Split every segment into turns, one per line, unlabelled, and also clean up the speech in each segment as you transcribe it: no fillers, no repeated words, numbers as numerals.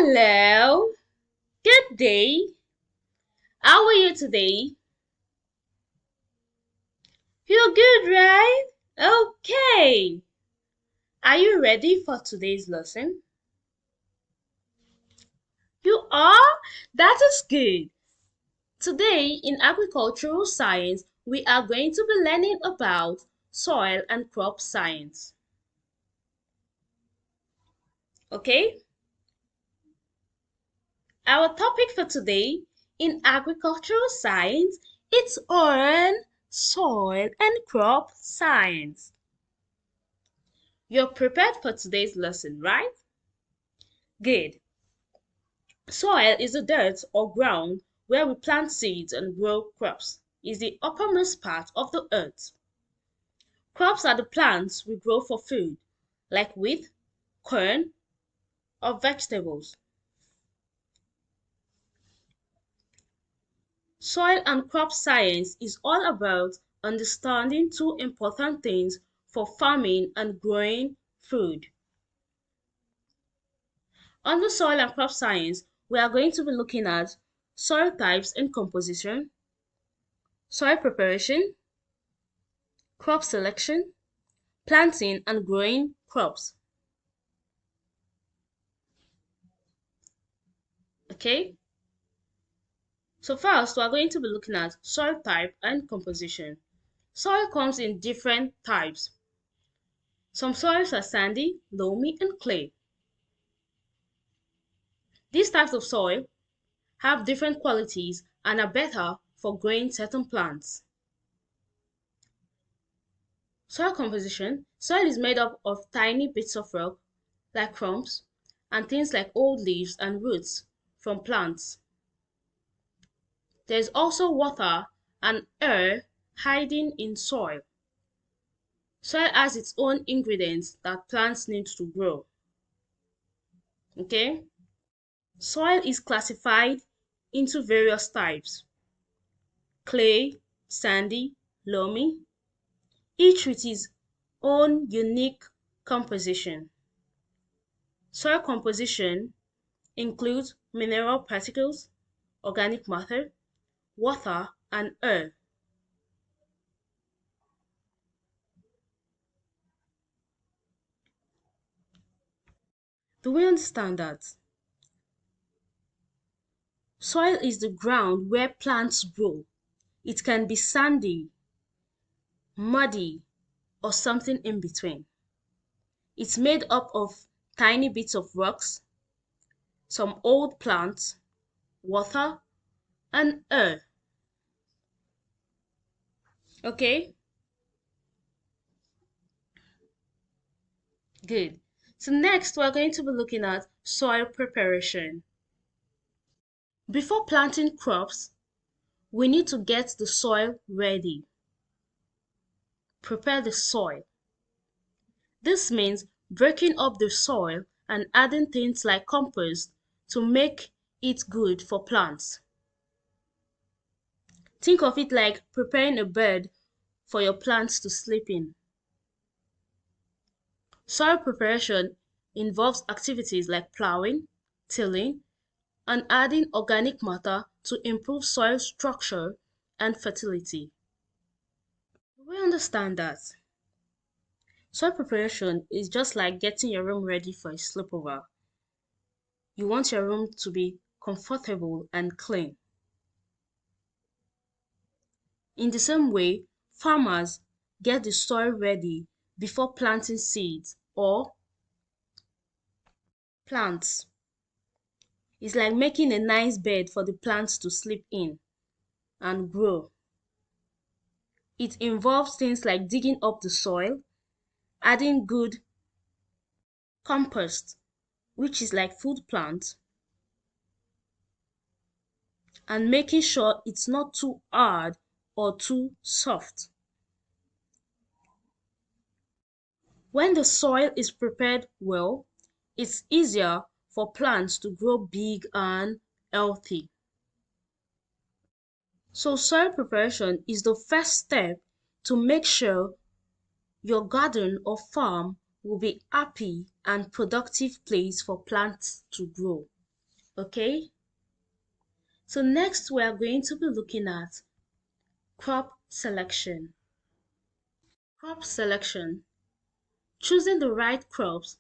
Hello, good day. How are you today? You're good, right? Okay. Are you ready for today's lesson? You are? That is good. Today, in agricultural science, we are going to be learning about soil and crop science. Okay? Our topic for today in agricultural science it's on soil and crop science. You're prepared for today's lesson, right? Good. Soil is the dirt or ground where we plant seeds and grow crops. Is the uppermost part of the earth. Crops are the plants we grow for food, like wheat, corn, or vegetables. Soil and crop science is all about understanding two important things for farming and growing food. Under soil and crop science, we are going to be looking at soil types and composition, soil preparation, crop selection, planting and growing crops. Okay? So first, we are going to be looking at soil type and composition. Soil comes in different types. Some soils are sandy, loamy, and clay. These types of soil have different qualities and are better for growing certain plants. Soil composition. Soil is made up of tiny bits of rock, like crumbs, and things like old leaves and roots from plants. There is also water and air hiding in soil. Soil has its own ingredients that plants need to grow. Okay? Soil is classified into various types: clay, sandy, loamy, each with its own unique composition. Soil composition includes mineral particles, organic matter, water, and air. Do we understand that? Soil is the ground where plants grow. It can be sandy, muddy, or something in between. It's made up of tiny bits of rocks, some old plants, water, and air. Okay, good. So next we're going to be looking at soil preparation. Before planting crops, we need to get the soil ready. Prepare the soil. This means breaking up the soil and adding things like compost to make it good for plants. Think of it like preparing a bed for your plants to sleep in. Soil preparation involves activities like plowing, tilling, and adding organic matter to improve soil structure and fertility. We understand that. Soil preparation is just like getting your room ready for a sleepover. You want your room to be comfortable and clean. In the same way, farmers get the soil ready before planting seeds or plants. It's like making a nice bed for the plants to sleep in and grow. It involves things like digging up the soil, adding good compost, which is like food plants, and making sure it's not too hard or too soft. When the soil is prepared well, it's easier for plants to grow big and healthy. So soil preparation is the first step to make sure your garden or farm will be happy and productive place for plants to grow. Okay? So next we are going to be looking at crop selection. Crop selection. Choosing the right crops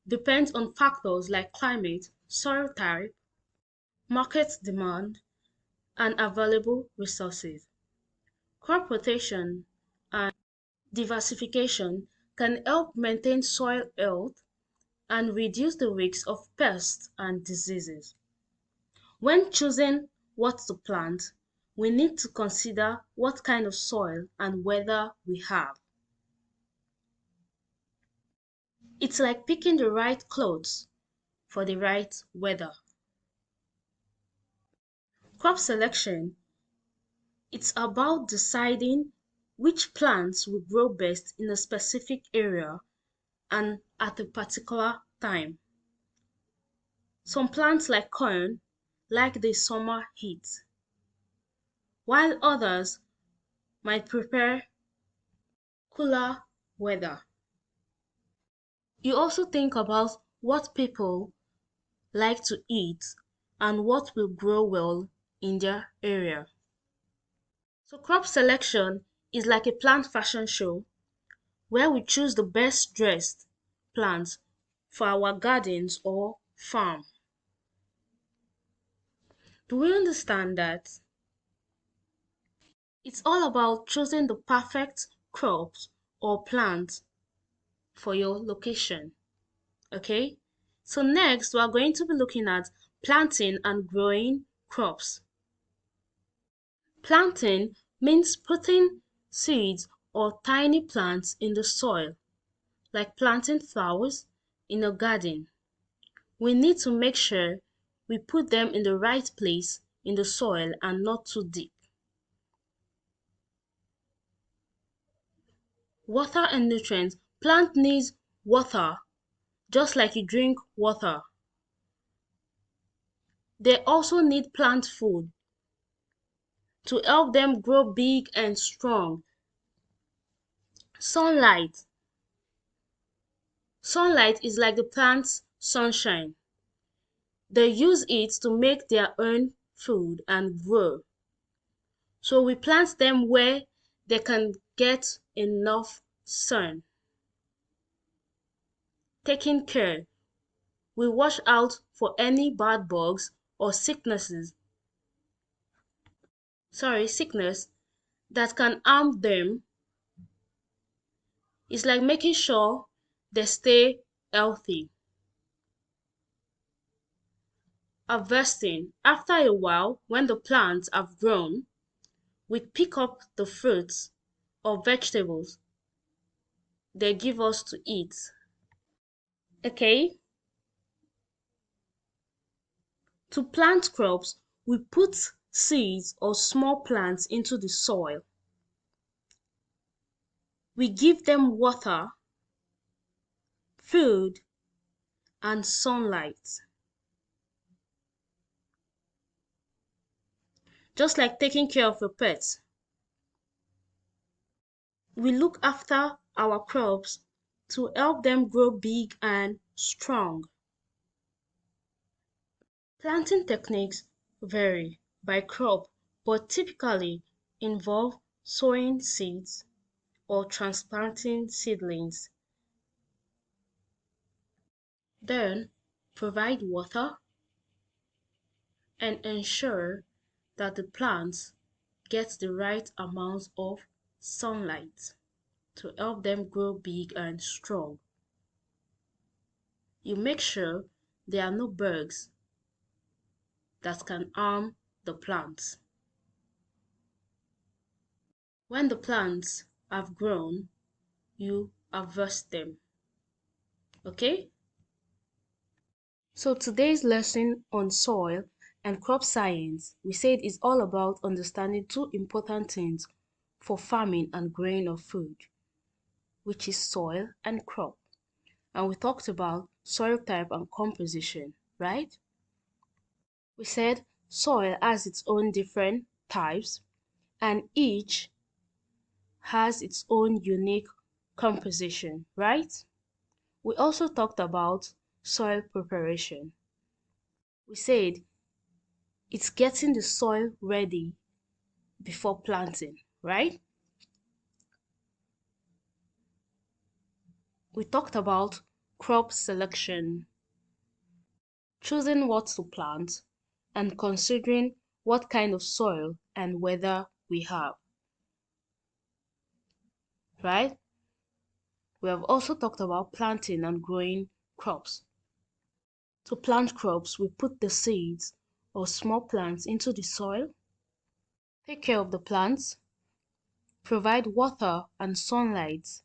depends on factors like climate, soil type, market demand, and available resources. Crop rotation and diversification can help maintain soil health and reduce the risks of pests and diseases. When choosing what to plant, we need to consider what kind of soil and weather we have. It's like picking the right clothes for the right weather. Crop selection, it's about deciding which plants will grow best in a specific area and at a particular time. Some plants like corn like the summer heat, while others might prefer cooler weather. You also think about what people like to eat and what will grow well in their area. So crop selection is like a plant fashion show where we choose the best dressed plants for our gardens or farm. Do we understand that? It's all about choosing the perfect crops or plants for your location. Okay? So next we are going to be looking at planting and growing crops. Planting means putting seeds or tiny plants in the soil, like planting flowers in a garden. We need to make sure we put them in the right place in the soil and not too deep. Water and nutrients. Plant needs water just like you drink water. They also need plant food to help them grow big and strong. Sunlight. Sunlight is like the plant's sunshine. They use it to make their own food and grow. So we plant them where they can get enough sun. Taking care. We watch out for any bad bugs or sickness that can harm them. It's like making sure they stay healthy. Harvesting. After a while, when the plants have grown, we pick up the fruits or vegetables they give us to eat. Okay? To plant crops, we put seeds or small plants into the soil. We give them water, food, and sunlight. Just like taking care of your pets. We look after our crops to help them grow big and strong. Planting techniques vary by crop but typically involve sowing seeds or transplanting seedlings. Then provide water and ensure that the plants get the right amount of sunlight to help them grow big and strong. You make sure there are no bugs that can harm the plants. When the plants have grown, you harvest them. Okay? So today's lesson on soil and crop science, we said is all about understanding two important things for farming and growing of food, which is soil and crop. And we talked about soil type and composition, right? We said soil has its own different types and each has its own unique composition, right? We also talked about soil preparation. We said it's getting the soil ready before planting, right? We talked about crop selection, choosing what to plant, and considering what kind of soil and weather we have, right? We have also talked about planting and growing crops. To plant crops, we put the seeds or small plants into the soil, take care of the plants, provide water and sunlight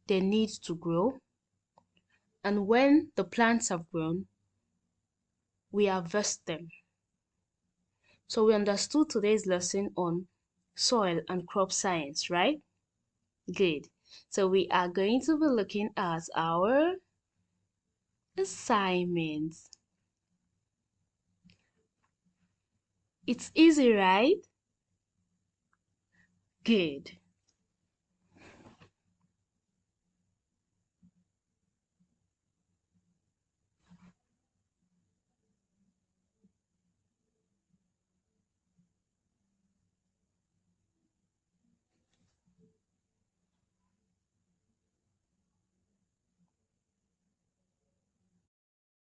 they need to grow, and when the plants have grown, we harvest them. So we understood today's lesson on soil and crop science, right? Good. So we are going to be looking at our assignments. It's easy, right? Good.